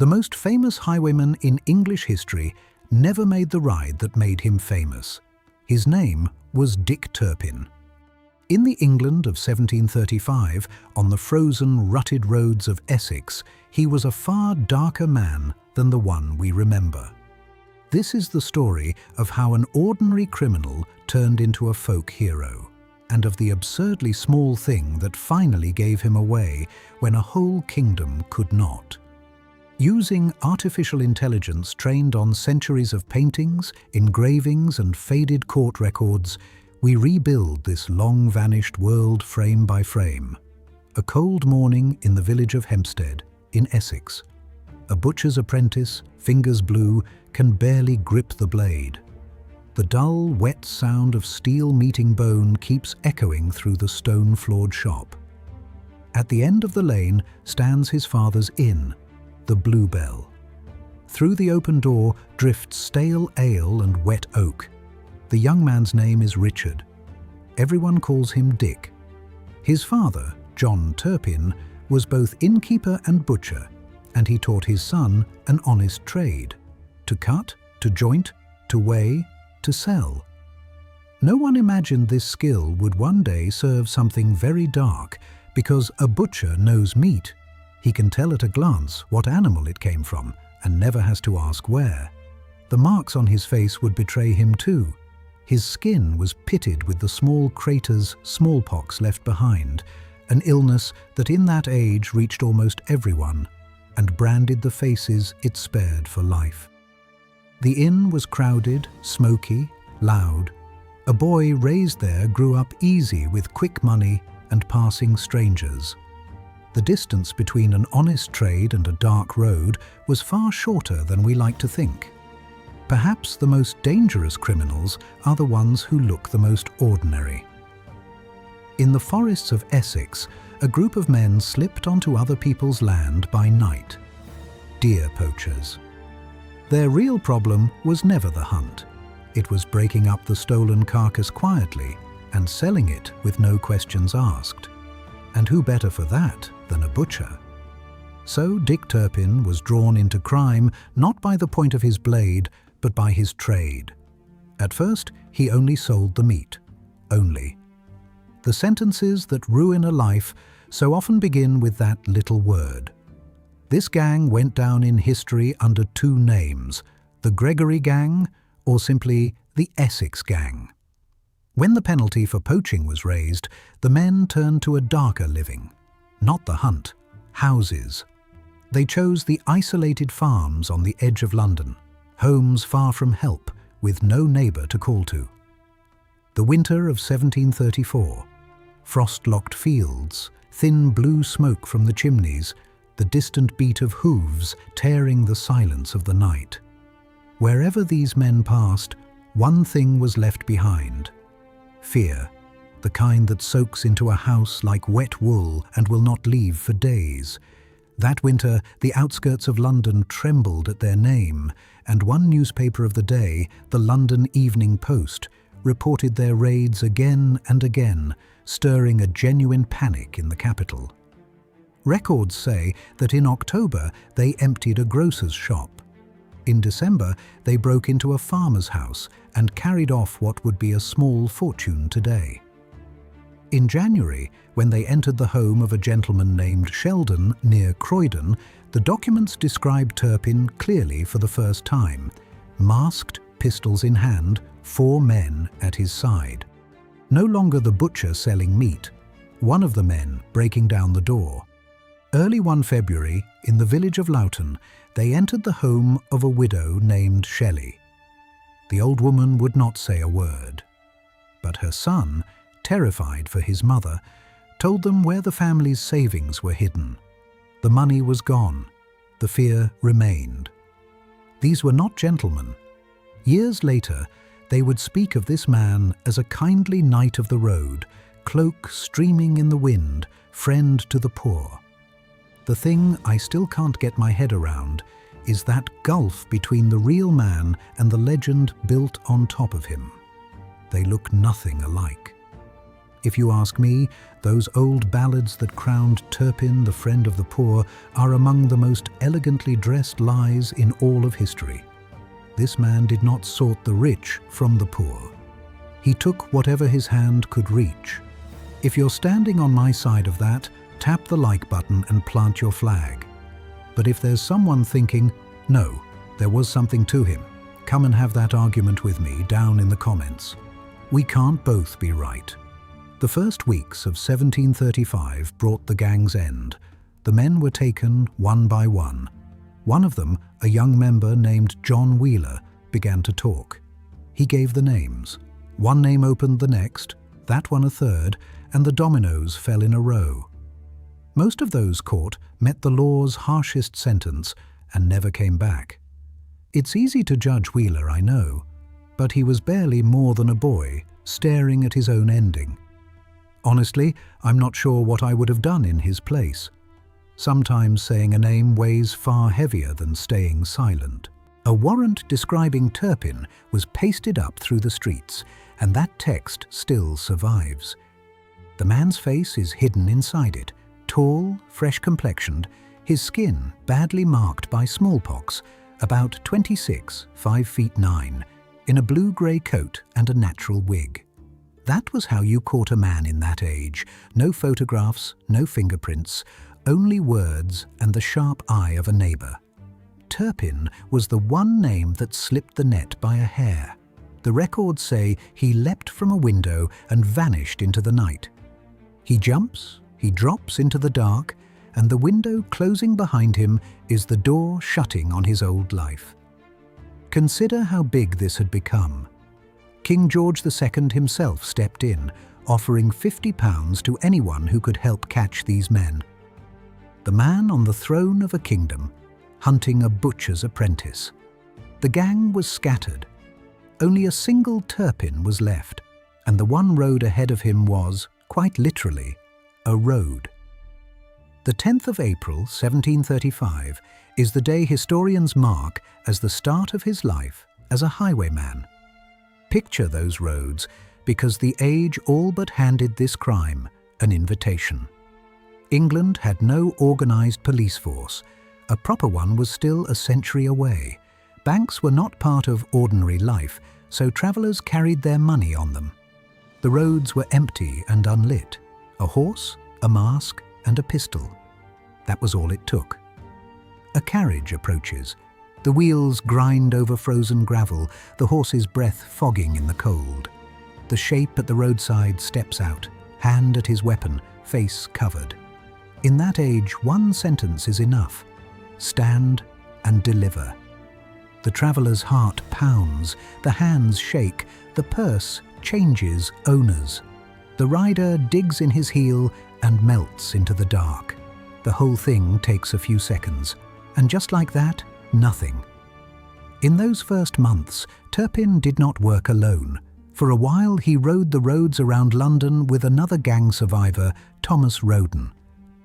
The most famous highwayman in English history never made the ride that made him famous. His name was Dick Turpin. In the England of 1735, on the frozen, rutted roads of Essex, he was a far darker man than the one we remember. This is the story of how an ordinary criminal turned into a folk hero, and of the absurdly small thing that finally gave him away when a whole kingdom could not. Using artificial intelligence trained on centuries of paintings, engravings and faded court records, we rebuild this long-vanished world frame by frame. A cold morning in the village of Hempstead, in Essex. A butcher's apprentice, fingers blue, can barely grip the blade. The dull, wet sound of steel meeting bone keeps echoing through the stone-floored shop. At the end of the lane stands his father's inn, the Bluebell. Through the open door drifts stale ale and wet oak. The young man's name is Richard. Everyone calls him Dick. His father, John Turpin, was both innkeeper and butcher, and he taught his son an honest trade: to cut, to joint, to weigh, to sell. No one imagined this skill would one day serve something very dark, because a butcher knows meat. He can tell at a glance what animal it came from, and never has to ask where. The marks on his face would betray him too. His skin was pitted with the small craters smallpox left behind, an illness that in that age reached almost everyone, and branded the faces it spared for life. The inn was crowded, smoky, loud. A boy raised there grew up easy with quick money and passing strangers. The distance between an honest trade and a dark road was far shorter than we like to think. Perhaps the most dangerous criminals are the ones who look the most ordinary. In the forests of Essex, a group of men slipped onto other people's land by night. Deer poachers. Their real problem was never the hunt. It was breaking up the stolen carcass quietly and selling it with no questions asked. And who better for that than a butcher? So Dick Turpin was drawn into crime not by the point of his blade, but by his trade. At first, he only sold the meat. Only. The sentences that ruin a life so often begin with that little word. This gang went down in history under two names: the Gregory Gang, or simply the Essex Gang. When the penalty for poaching was raised, the men turned to a darker living. Not the hunt, houses. They chose the isolated farms on the edge of London, homes far from help, with no neighbour to call to. The winter of 1734. Frost-locked fields, thin blue smoke from the chimneys, the distant beat of hooves tearing the silence of the night. Wherever these men passed, one thing was left behind: fear, the kind that soaks into a house like wet wool and will not leave for days. That winter, the outskirts of London trembled at their name, and one newspaper of the day, the London Evening Post, reported their raids again and again, stirring a genuine panic in the capital. Records say that in October they emptied a grocer's shop. In December, they broke into a farmer's house and carried off what would be a small fortune today. In January, when they entered the home of a gentleman named Sheldon near Croydon, the documents describe Turpin clearly for the first time: masked, pistols in hand, 4 men at his side. No longer the butcher selling meat, one of the men breaking down the door. Early one February, in the village of Loughton, they entered the home of a widow named Shelley. The old woman would not say a word, but her son, terrified for his mother, told them where the family's savings were hidden. The money was gone. The fear remained. These were not gentlemen. Years later, they would speak of this man as a kindly knight of the road, cloak streaming in the wind, friend to the poor. The thing I still can't get my head around is that gulf between the real man and the legend built on top of him. They look nothing alike. If you ask me, those old ballads that crowned Turpin, the friend of the poor, are among the most elegantly dressed lies in all of history. This man did not sort the rich from the poor. He took whatever his hand could reach. If you're standing on my side of that, tap the like button and plant your flag. But if there's someone thinking, no, there was something to him, come and have that argument with me down in the comments. We can't both be right. The first weeks of 1735 brought the gang's end. The men were taken one by one. One of them, a young member named John Wheeler, began to talk. He gave the names. One name opened the next, that one a third, and the dominoes fell in a row. Most of those caught met the law's harshest sentence and never came back. It's easy to judge Wheeler, I know, but he was barely more than a boy, staring at his own ending. Honestly, I'm not sure what I would have done in his place. Sometimes saying a name weighs far heavier than staying silent. A warrant describing Turpin was pasted up through the streets, and that text still survives. The man's face is hidden inside it, tall, fresh-complexioned, his skin badly marked by smallpox, about 26, 5 feet 9, in a blue-grey coat and a natural wig. That was how you caught a man in that age. No photographs, no fingerprints, only words and the sharp eye of a neighbour. Turpin was the one name that slipped the net by a hair. The records say he leapt from a window and vanished into the night. He jumps, he drops into the dark, and the window closing behind him is the door shutting on his old life. Consider how big this had become. King George II himself stepped in, offering £50 to anyone who could help catch these men. The man on the throne of a kingdom, hunting a butcher's apprentice. The gang was scattered. Only a single Turpin was left, and the one road ahead of him was, quite literally, a road. The 10th of April, 1735, is the day historians mark as the start of his life as a highwayman. Picture those roads, because the age all but handed this crime an invitation. England had no organised police force. A proper one was still a century away. Banks were not part of ordinary life, so travellers carried their money on them. The roads were empty and unlit. A horse, a mask, and a pistol. That was all it took. A carriage approaches. The wheels grind over frozen gravel, the horse's breath fogging in the cold. The shape at the roadside steps out, hand at his weapon, face covered. In that age, one sentence is enough. Stand and deliver. The traveller's heart pounds, the hands shake, the purse changes owners. The rider digs in his heel and melts into the dark. The whole thing takes a few seconds, and just like that, nothing. In those first months, Turpin did not work alone. For a while he rode the roads around London with another gang survivor, Thomas Roden.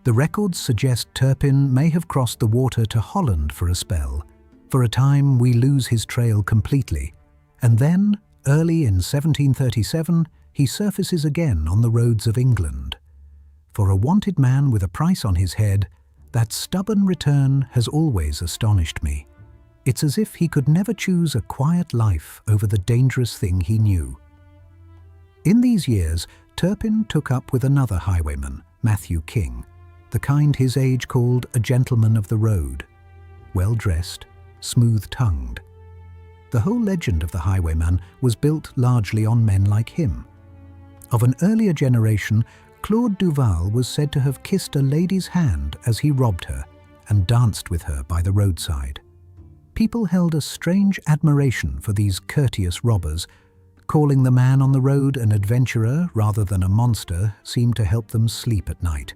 The records suggest Turpin may have crossed the water to Holland for a spell. For a time we lose his trail completely, and then, early in 1737, he surfaces again on the roads of England. For a wanted man with a price on his head, that stubborn return has always astonished me. It's as if he could never choose a quiet life over the dangerous thing he knew. In these years, Turpin took up with another highwayman, Matthew King, the kind his age called a gentleman of the road. Well-dressed, smooth-tongued. The whole legend of the highwayman was built largely on men like him. Of an earlier generation, Claude Duval was said to have kissed a lady's hand as he robbed her and danced with her by the roadside. People held a strange admiration for these courteous robbers. Calling the man on the road an adventurer rather than a monster seemed to help them sleep at night.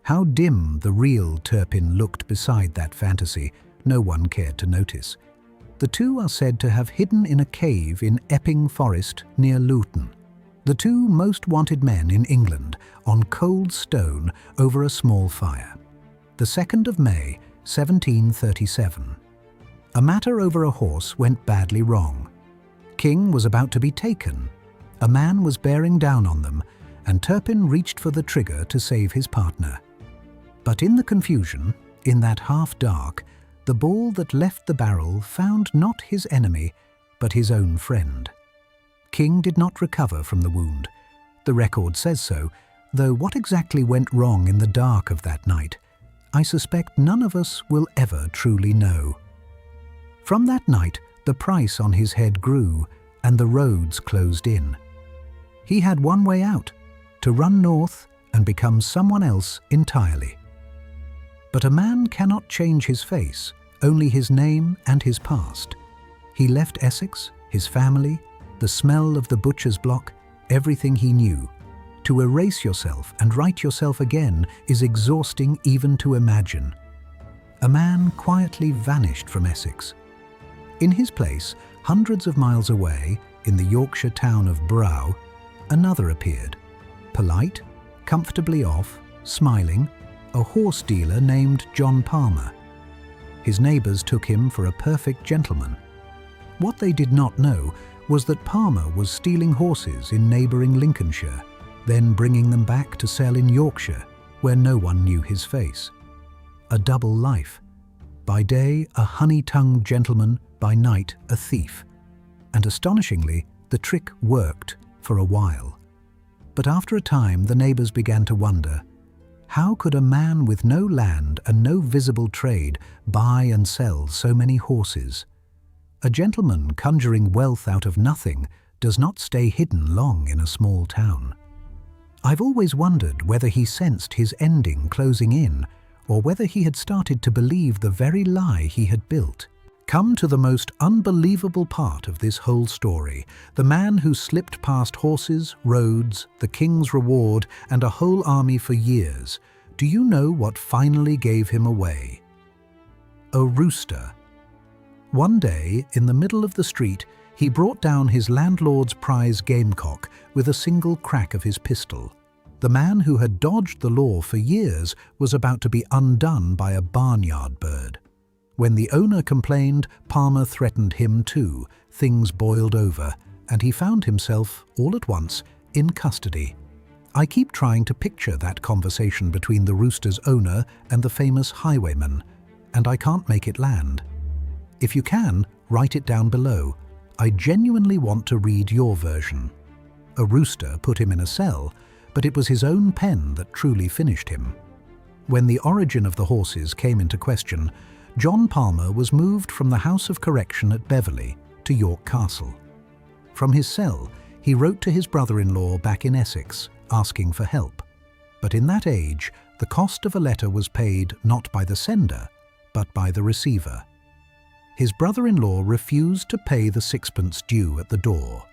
How dim the real Turpin looked beside that fantasy, no one cared to notice. The two are said to have hidden in a cave in Epping Forest near Luton. The two most wanted men in England on cold stone over a small fire. The 2nd of May, 1737. A matter over a horse went badly wrong. King was about to be taken. A man was bearing down on them, and Turpin reached for the trigger to save his partner. But in the confusion, in that half-dark, the ball that left the barrel found not his enemy, but his own friend. King did not recover from the wound. The record says so, though what exactly went wrong in the dark of that night, I suspect none of us will ever truly know. From that night, the price on his head grew, and the roads closed in. He had one way out, to run north and become someone else entirely. But a man cannot change his face, only his name and his past. He left Essex, his family, the smell of the butcher's block, everything he knew. To erase yourself and write yourself again is exhausting even to imagine. A man quietly vanished from Essex. In his place, hundreds of miles away, in the Yorkshire town of Brow, another appeared. Polite, comfortably off, smiling, a horse dealer named John Palmer. His neighbours took him for a perfect gentleman. What they did not know was that Palmer was stealing horses in neighbouring Lincolnshire, then bringing them back to sell in Yorkshire, where no one knew his face. A double life. By day, a honey-tongued gentleman, by night, a thief. And astonishingly, the trick worked for a while. But after a time, the neighbours began to wonder, how could a man with no land and no visible trade buy and sell so many horses? A gentleman conjuring wealth out of nothing does not stay hidden long in a small town. I've always wondered whether he sensed his ending closing in, or whether he had started to believe the very lie he had built. Come to the most unbelievable part of this whole story, the man who slipped past horses, roads, the king's reward, and a whole army for years. Do you know what finally gave him away? A rooster. One day, in the middle of the street, he brought down his landlord's prize gamecock with a single crack of his pistol. The man who had dodged the law for years was about to be undone by a barnyard bird. When the owner complained, Palmer threatened him too. Things boiled over, and he found himself, all at once, in custody. I keep trying to picture that conversation between the rooster's owner and the famous highwayman, and I can't make it land. If you can, write it down below. I genuinely want to read your version. A rooster put him in a cell, but it was his own pen that truly finished him. When the origin of the horses came into question, John Palmer was moved from the House of Correction at Beverley to York Castle. From his cell, he wrote to his brother-in-law back in Essex, asking for help. But in that age, the cost of a letter was paid not by the sender, but by the receiver. His brother-in-law refused to pay the sixpence due at the door.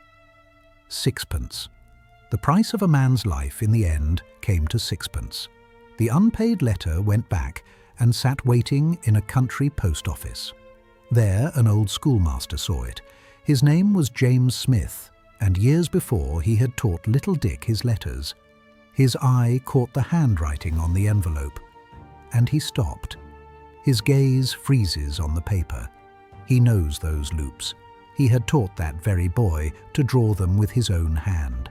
Sixpence. The price of a man's life in the end came to sixpence. The unpaid letter went back and sat waiting in a country post office. There an old schoolmaster saw it. His name was James Smith, and years before he had taught little Dick his letters. His eye caught the handwriting on the envelope, and he stopped. His gaze freezes on the paper. He knows those loops. He had taught that very boy to draw them with his own hand.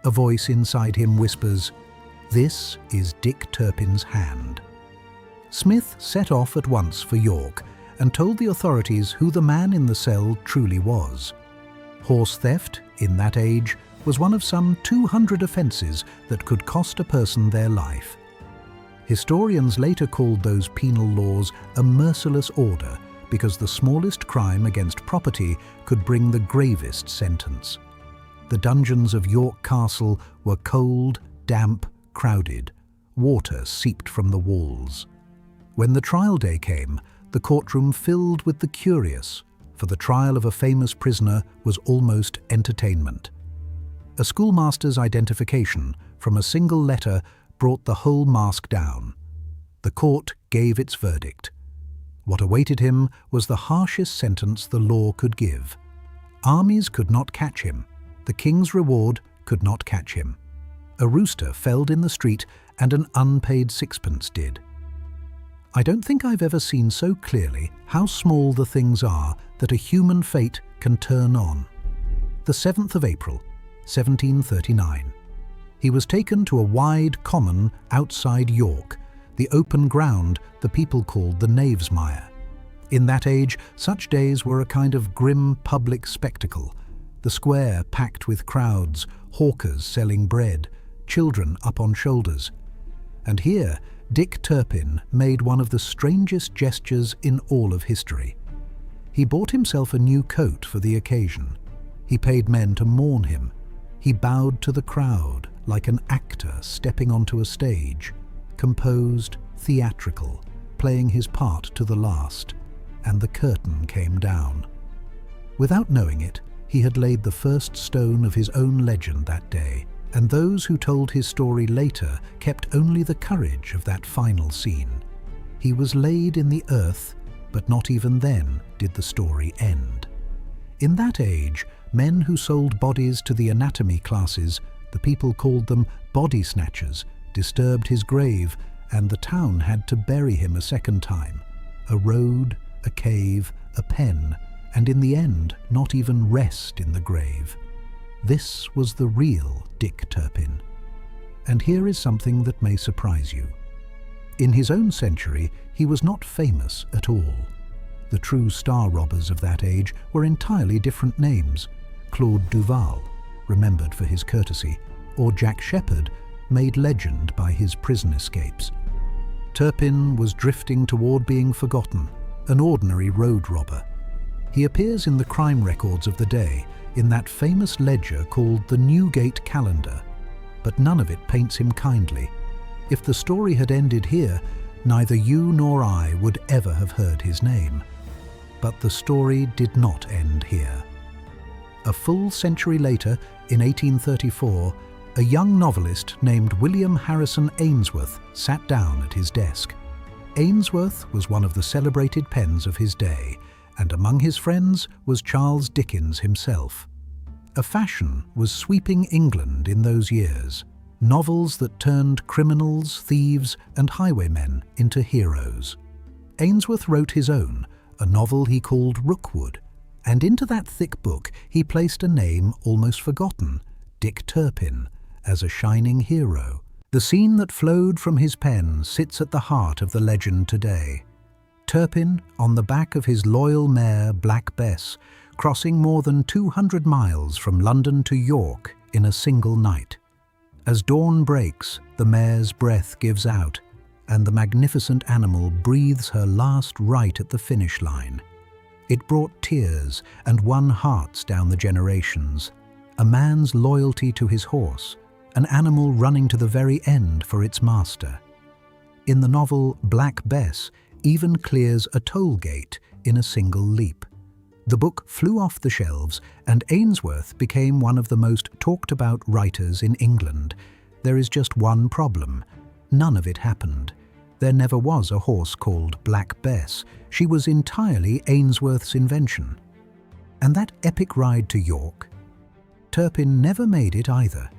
A voice inside him whispers, "This is Dick Turpin's hand." Smith set off at once for York and told the authorities who the man in the cell truly was. Horse theft, in that age, was one of some 200 offences that could cost a person their life. Historians later called those penal laws a merciless order because the smallest crime against property could bring the gravest sentence. The dungeons of York Castle were cold, damp, crowded. Water seeped from the walls. When the trial day came, the courtroom filled with the curious, for the trial of a famous prisoner was almost entertainment. A schoolmaster's identification from a single letter brought the whole mask down. The court gave its verdict. What awaited him was the harshest sentence the law could give. Armies could not catch him. The king's reward could not catch him. A rooster felled in the street, and an unpaid sixpence did. I don't think I've ever seen so clearly how small the things are that a human fate can turn on. The 7th of April, 1739. he was taken to a wide common outside York, the open ground the people called the Knavesmire. In that age, such days were a kind of grim public spectacle, the square packed with crowds, hawkers selling bread, children up on shoulders. And here, Dick Turpin made one of the strangest gestures in all of history. He bought himself a new coat for the occasion. He paid men to mourn him. He bowed to the crowd like an actor stepping onto a stage, composed, theatrical, playing his part to the last, and the curtain came down. Without knowing it, he had laid the first stone of his own legend that day, and those who told his story later kept only the courage of that final scene. He was laid in the earth, but not even then did the story end. In that age, men who sold bodies to the anatomy classes, the people called them body snatchers, disturbed his grave, and the town had to bury him a second time. A road, a cave, a pen, and in the end, not even rest in the grave. This was the real Dick Turpin. And here is something that may surprise you. In his own century, he was not famous at all. The true star robbers of that age were entirely different names. Claude Duval, remembered for his courtesy, or Jack Sheppard, made legend by his prison escapes. Turpin was drifting toward being forgotten, an ordinary road robber. He appears in the crime records of the day, in that famous ledger called the Newgate Calendar, but none of it paints him kindly. If the story had ended here, neither you nor I would ever have heard his name. But the story did not end here. A full century later, in 1834, a young novelist named William Harrison Ainsworth sat down at his desk. Ainsworth was one of the celebrated pens of his day, and among his friends was Charles Dickens himself. A fashion was sweeping England in those years, novels that turned criminals, thieves, and highwaymen into heroes. Ainsworth wrote his own, a novel he called Rookwood, and into that thick book he placed a name almost forgotten, Dick Turpin, as a shining hero. The scene that flowed from his pen sits at the heart of the legend today. Turpin, on the back of his loyal mare Black Bess, crossing more than 200 miles from London to York in a single night. As dawn breaks, the mare's breath gives out, and the magnificent animal breathes her last right at the finish line. It brought tears and won hearts down the generations. A man's loyalty to his horse, an animal running to the very end for its master. In the novel, Black Bess even clears a toll gate in a single leap. The book flew off the shelves, and Ainsworth became one of the most talked about writers in England. There is just one problem. None of it happened. There never was a horse called Black Bess. She was entirely Ainsworth's invention. And that epic ride to York? Turpin never made it either.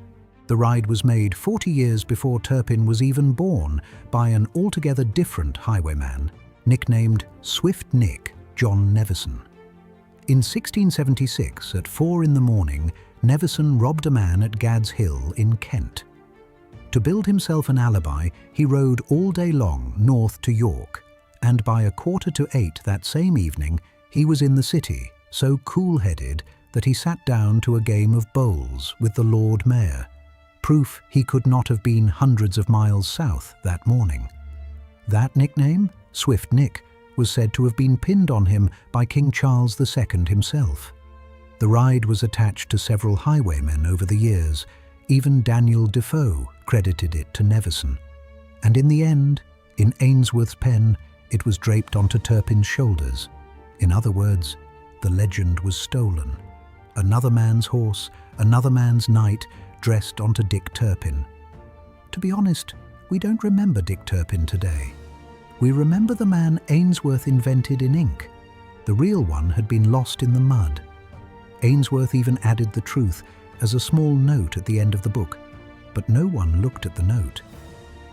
The ride was made 40 years before Turpin was even born by an altogether different highwayman, nicknamed Swift Nick John Nevison. In 1676, at 4 in the morning, Nevison robbed a man at Gad's Hill in Kent. To build himself an alibi, he rode all day long north to York, and by 7:45 that same evening, he was in the city, so cool-headed that he sat down to a game of bowls with the Lord Mayor, proof he could not have been hundreds of miles south that morning. That nickname, Swift Nick, was said to have been pinned on him by King Charles II himself. The ride was attached to several highwaymen over the years. Even Daniel Defoe credited it to Nevison. And in the end, in Ainsworth's pen, it was draped onto Turpin's shoulders. In other words, the legend was stolen. Another man's horse, another man's knight, dressed onto Dick Turpin. To be honest, we don't remember Dick Turpin today. We remember the man Ainsworth invented in ink. The real one had been lost in the mud. Ainsworth even added the truth as a small note at the end of the book, but no one looked at the note.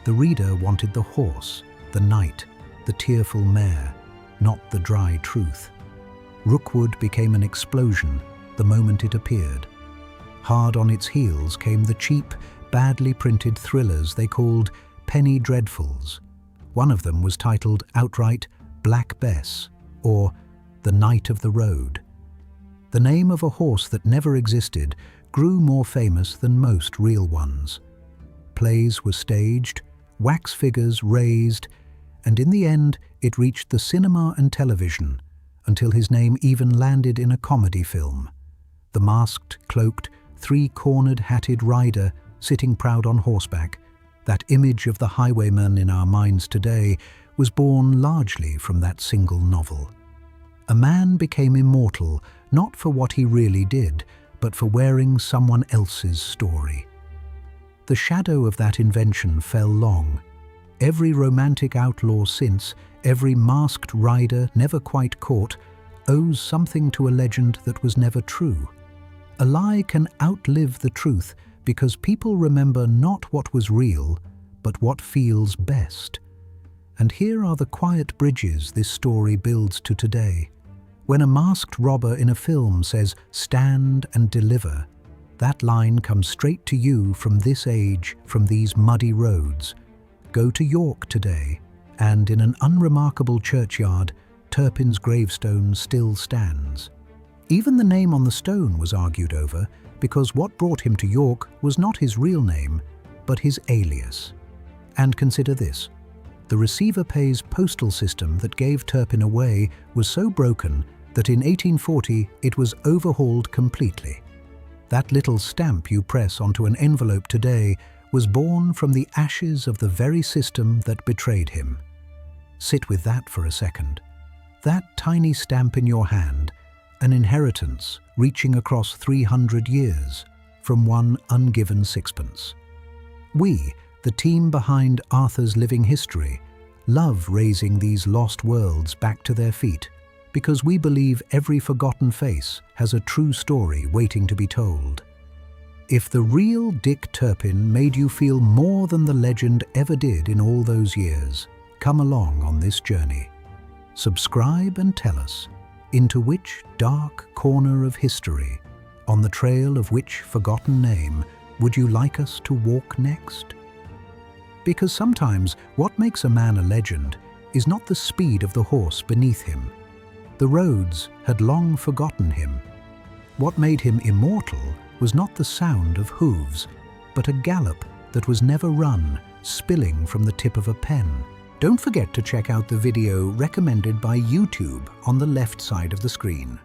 The reader wanted the horse, the knight, the tearful mare, not the dry truth. Rookwood became an explosion the moment it appeared. Hard on its heels came the cheap, badly printed thrillers they called penny dreadfuls. One of them was titled outright Black Bess, or The Night of the Road. The name of a horse that never existed grew more famous than most real ones. Plays were staged, wax figures raised, and in the end it reached the cinema and television, until his name even landed in a comedy film. The masked, cloaked, three-cornered hatted rider sitting proud on horseback, that image of the highwayman in our minds today, was born largely from that single novel. A man became immortal not for what he really did, but for wearing someone else's story. The shadow of that invention fell long. Every romantic outlaw since, every masked rider never quite caught, owes something to a legend that was never true. A lie can outlive the truth because people remember not what was real, but what feels best. And here are the quiet bridges this story builds to today. When a masked robber in a film says, "Stand and deliver," that line comes straight to you from this age, from these muddy roads. Go to York today, and in an unremarkable churchyard, Turpin's gravestone still stands. Even the name on the stone was argued over, because what brought him to York was not his real name, but his alias. And consider this. The receiver pays postal system that gave Turpin away was so broken that in 1840 it was overhauled completely. That little stamp you press onto an envelope today was born from the ashes of the very system that betrayed him. Sit with that for a second. That tiny stamp in your hand, an inheritance reaching across 300 years from one ungiven sixpence. We, the team behind Arthur's Living History, love raising these lost worlds back to their feet because we believe every forgotten face has a true story waiting to be told. If the real Dick Turpin made you feel more than the legend ever did in all those years, come along on this journey. Subscribe and tell us, into which dark corner of history, on the trail of which forgotten name, would you like us to walk next? Because sometimes what makes a man a legend is not the speed of the horse beneath him. The roads had long forgotten him. What made him immortal was not the sound of hooves, but a gallop that was never run, spilling from the tip of a pen. Don't forget to check out the video recommended by YouTube on the left side of the screen.